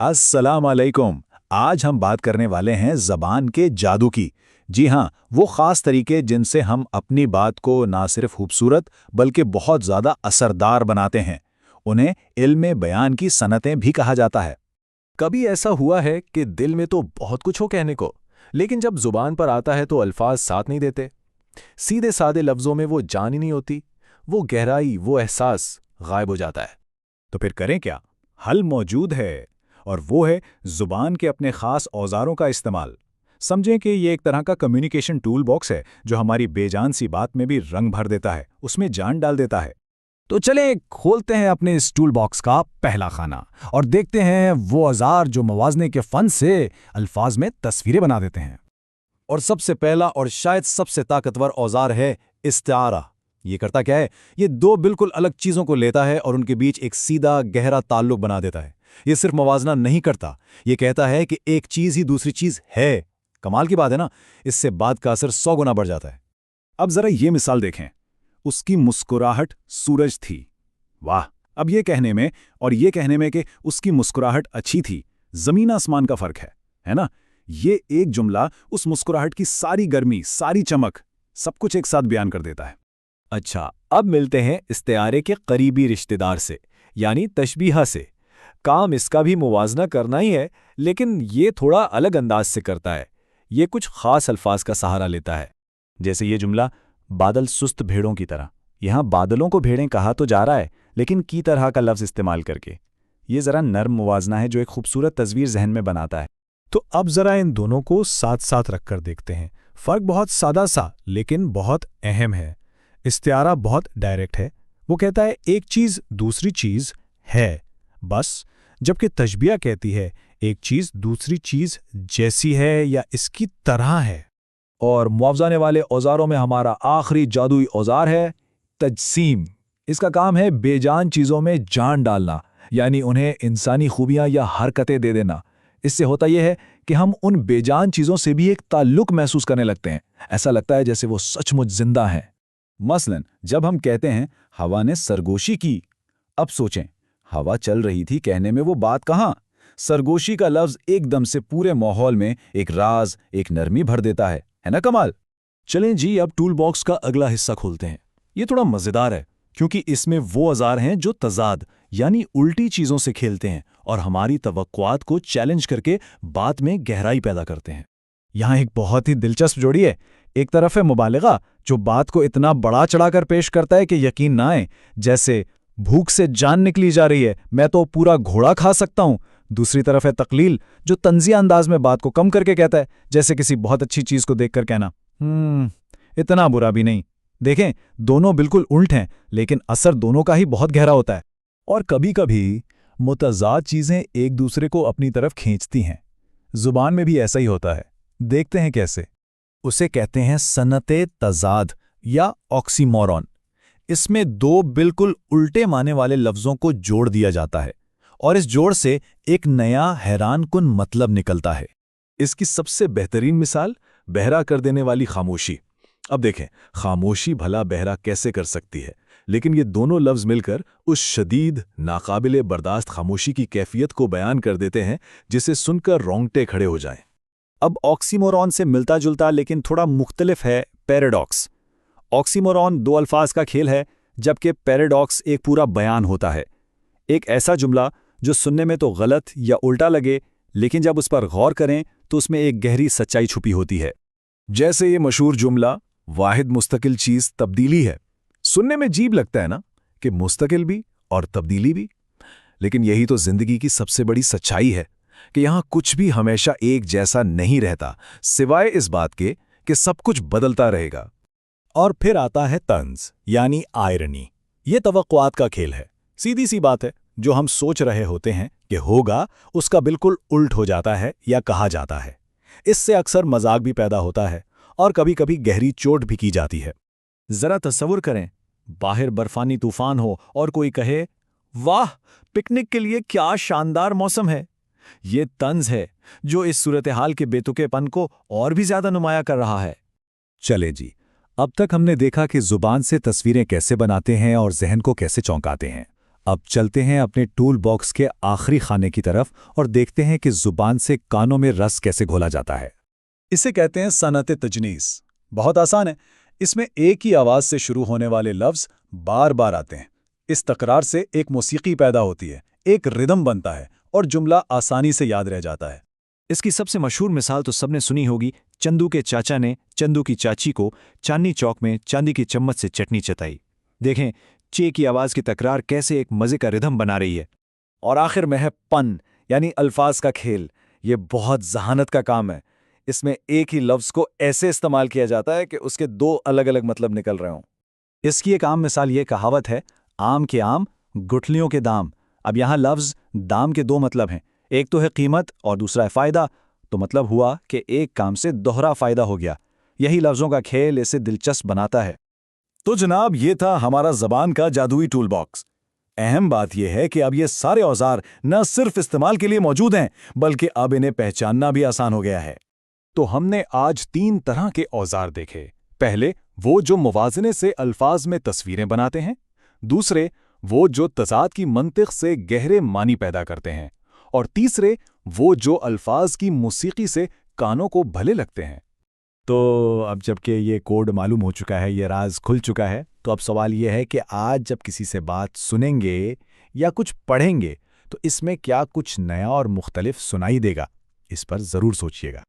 अस्सलाम अलैकुम। आज हम बात करने वाले हैं ज़बान के जादू की। जी हाँ, वो ख़ास तरीके जिनसे हम अपनी बात को ना सिर्फ खूबसूरत बल्कि बहुत ज़्यादा असरदार बनाते हैं। उन्हें इल्म बयान की सनतें भी कहा जाता है। कभी ऐसा हुआ है कि दिल में तो बहुत कुछ हो कहने को, लेकिन जब जुबान पर आता है तो अल्फाज साथ नहीं देते। सीधे सादे लफ्जों में वो जान ही नहीं होती, वो गहराई, वो एहसास गायब हो जाता है। तो फिर करें क्या? हल मौजूद है, और वो है ज़ुबान के अपने ख़ास औज़ारों का इस्तेमाल। समझें कि ये एक तरह का कम्युनिकेशन टूल बॉक्स है जो हमारी बेजान सी बात में भी रंग भर देता है, उसमें जान डाल देता है। तो चलें खोलते हैं अपने इस टूल बॉक्स का पहला खाना और देखते हैं वो औजार जो मवाजने के फन से अल्फाज में तस्वीरें बना देते हैं। और सबसे पहला और शायद सबसे ताकतवर औजार है इस्तिआरा। ये करता क्या है? ये दो बिल्कुल अलग चीज़ों को लेता है और उनके बीच एक सीधा गहरा ताल्लुक बना देता है। ये सिर्फ मवाजना नहीं करता, ये कहता है कि एक चीज़ ही दूसरी चीज़ है। कमाल की बात है ना? इससे बात का असर 100 गुना बढ़ जाता है। अब ज़रा ये मिसाल देखें। उसकी मुस्कुराहट सूरज थी। वाह! अब ये कहने में और ये कहने में कि उसकी मुस्कुराहट अच्छी थी, ज़मीन आसमान का फ़र्क है ना? ये एक जुमला उस मुस्कुराहट की सारी गर्मी, सारी चमक, सब कुछ एक साथ बयान कर देता है। अच्छा, अब मिलते हैं इस्तिआरे के करीबी रिश्तेदार से, यानी तशबीहा से। काम इसका भी मुवाजना करना ही है, लेकिन ये थोड़ा अलग अंदाज से करता है। ये कुछ खास अल्फाज का सहारा लेता है, जैसे ये जुमला, बादल सुस्त भेड़ों की तरह। यहाँ बादलों को भेड़ें कहा तो जा रहा है, लेकिन की तरह का लफ्ज़ इस्तेमाल करके। ये ज़रा नर्म मुवाजना है जो एक खूबसूरत तस्वीर जहन में बनाता है। तो अब जरा इन दोनों को साथ साथ रखकर देखते हैं। फ़र्क बहुत सादा सा लेकिन बहुत अहम है। इस्तिआरा बहुत डायरेक्ट है, वो कहता है एक चीज़ दूसरी चीज़ है, बस। जबकि तशबीहा कहती है एक चीज़ दूसरी चीज़ जैसी है या इसकी तरह है। और मुआवजाने वाले औजारों में हमारा आखिरी जादुई औजार है तजसीम। इसका काम है बेजान चीज़ों में जान डालना, यानी उन्हें इंसानी खूबियाँ या हरकतें दे देना। इससे होता यह है कि हम उन बेजान चीज़ों से भी एक ताल्लुक महसूस करने लगते हैं। ऐसा लगता है जैसे वो सचमुच जिंदा हैं। मसलन जब हम कहते हैं हवा ने सरगोशी की, अब सोचें, हवा चल रही थी कहने में वो बात कहाँ? सरगोशी का लफ्ज़ एकदम से पूरे माहौल में एक राज, एक नरमी भर देता है ना कमाल? चलें जी, अब टूल बॉक्स का अगला हिस्सा खोलते हैं। ये थोड़ा मज़ेदार है क्योंकि इसमें वो औजार हैं जो तज़ाद यानी उल्टी चीज़ों से खेलते हैं और हमारी तवक्कुआत को चैलेंज करके बात में गहराई पैदा करते हैं। यहाँ एक बहुत ही दिलचस्प जोड़ी है। एक तरफ है मुबालिगा जो बात को इतना बड़ा चढ़ाकर पेश करता है कि यकीन ना आए, जैसे भूख से जान निकली जा रही है, मैं तो पूरा घोड़ा खा सकता हूँ। दूसरी तरफ है तकलील जो तंजिया अंदाज में बात को कम करके कहता है, जैसे किसी बहुत अच्छी चीज़ को देखकर कहना इतना बुरा भी नहीं। देखें, दोनों बिल्कुल उल्ट हैं, लेकिन असर दोनों का ही बहुत गहरा होता है। और कभी कभी मुतज़ाद चीज़ें एक दूसरे को अपनी तरफ खींचती हैं। ज़ुबान में भी ऐसा ही होता है। देखते हैं कैसे। उसे कहते हैं सनते तज़ाद या ऑक्सीमोरॉन। इसमें दो बिल्कुल उल्टे माने वाले लफ्ज़ों को जोड़ दिया जाता है और इस जोड़ से एक नया हैरानकुन मतलब निकलता है। इसकी सबसे बेहतरीन मिसाल बहरा कर देने वाली खामोशी। अब देखें, खामोशी भला बहरा कैसे कर सकती है, लेकिन ये दोनों लफ्ज़ मिलकर उस शदीद नाकाबिले बर्दाश्त खामोशी की कैफियत को बयान कर देते हैं जिसे सुनकर रोंगटे खड़े हो जाएं। अब ऑक्सीमोरॉन से मिलता जुलता लेकिन थोड़ा मुख्तलिफ है पैराडॉक्स। ऑक्सीमोरॉन दो अल्फाज का खेल है, जबकि पैराडॉक्स एक पूरा बयान होता है। एक ऐसा जुमला जो सुनने में तो गलत या उल्टा लगे, लेकिन जब उस पर गौर करें तो उसमें एक गहरी सच्चाई छुपी होती है। जैसे ये मशहूर जुमला, वाहिद मुस्तकिल चीज़ तब्दीली है। सुनने में अजीब लगता है ना कि मुस्तकिल भी और तब्दीली भी, लेकिन यही तो जिंदगी की सबसे बड़ी सच्चाई है कि यहाँ कुछ भी हमेशा एक जैसा नहीं रहता, सिवाय इस बात के कि सब कुछ बदलता रहेगा। और फिर आता है तंज यानी आयरनी। ये तवक्कुआत का खेल है। सीधी सी बात है, जो हम सोच रहे होते हैं कि होगा, उसका बिल्कुल उल्ट हो जाता है या कहा जाता है। इससे अक्सर मजाक भी पैदा होता है और कभी कभी गहरी चोट भी की जाती है। जरा तस्वुर करें, बाहर बर्फानी तूफान हो और कोई कहे, वाह, पिकनिक के लिए क्या शानदार मौसम है। ये तंज है जो इस सूरत हाल के बेतुकेपन को और भी ज्यादा नुमाया कर रहा है। चले जी, अब तक हमने देखा कि जुबान से तस्वीरें कैसे बनाते हैं और जहन को कैसे चौंकाते हैं। اب چلتے ہیں اپنے ٹول باکس کے آخری خانے کی طرف اور دیکھتے ہیں کہ زبان سے کانوں میں رس کیسے گھولا جاتا ہے۔ اسے کہتے ہیں صنعت تجنیس۔ بہت آسان ہے، اس میں ایک ہی آواز سے شروع ہونے والے لفظ بار بار آتے ہیں۔ اس تکرار سے ایک موسیقی پیدا ہوتی ہے، ایک ردم بنتا ہے اور جملہ آسانی سے یاد رہ جاتا ہے۔ اس کی سب سے مشہور مثال تو سب نے سنی ہوگی، چندو کے چاچا نے چندو کی چاچی کو چاندنی چوک میں چاندی کی چمچ سے چٹنی چتائی۔ دیکھیں چے کی آواز کی تکرار کیسے ایک مزے کا ردم بنا رہی ہے۔ اور آخر میں ہے پن، یعنی الفاظ کا کھیل۔ یہ بہت ذہانت کا کام ہے۔ اس میں ایک ہی لفظ کو ایسے استعمال کیا جاتا ہے کہ اس کے دو الگ الگ مطلب نکل رہے ہوں۔ اس کی ایک عام مثال یہ کہاوت ہے، آم کے آم گٹھلیوں کے دام۔ اب یہاں لفظ دام کے دو مطلب ہیں، ایک تو ہے قیمت اور دوسرا ہے فائدہ، تو مطلب ہوا کہ ایک کام سے دوہرا فائدہ ہو گیا۔ یہی لفظوں کا کھیل اسے دلچسپ بناتا ہے۔ تو جناب یہ تھا ہمارا زبان کا جادوئی ٹول باکس۔ اہم بات یہ ہے کہ اب یہ سارے اوزار نہ صرف استعمال کے لیے موجود ہیں بلکہ اب انہیں پہچاننا بھی آسان ہو گیا ہے۔ تو ہم نے آج 3 طرح کے اوزار دیکھے۔ پہلے وہ جو موازنے سے الفاظ میں تصویریں بناتے ہیں، دوسرے وہ جو تضاد کی منطق سے گہرے معنی پیدا کرتے ہیں، اور تیسرے وہ جو الفاظ کی موسیقی سے کانوں کو بھلے لگتے ہیں۔ تو اب جب کہ یہ کوڈ معلوم ہو چکا ہے، یہ راز کھل چکا ہے، تو اب سوال یہ ہے کہ آج جب کسی سے بات سنیں گے یا کچھ پڑھیں گے تو اس میں کیا کچھ نیا اور مختلف سنائی دے گا؟ اس پر ضرور سوچئے گا۔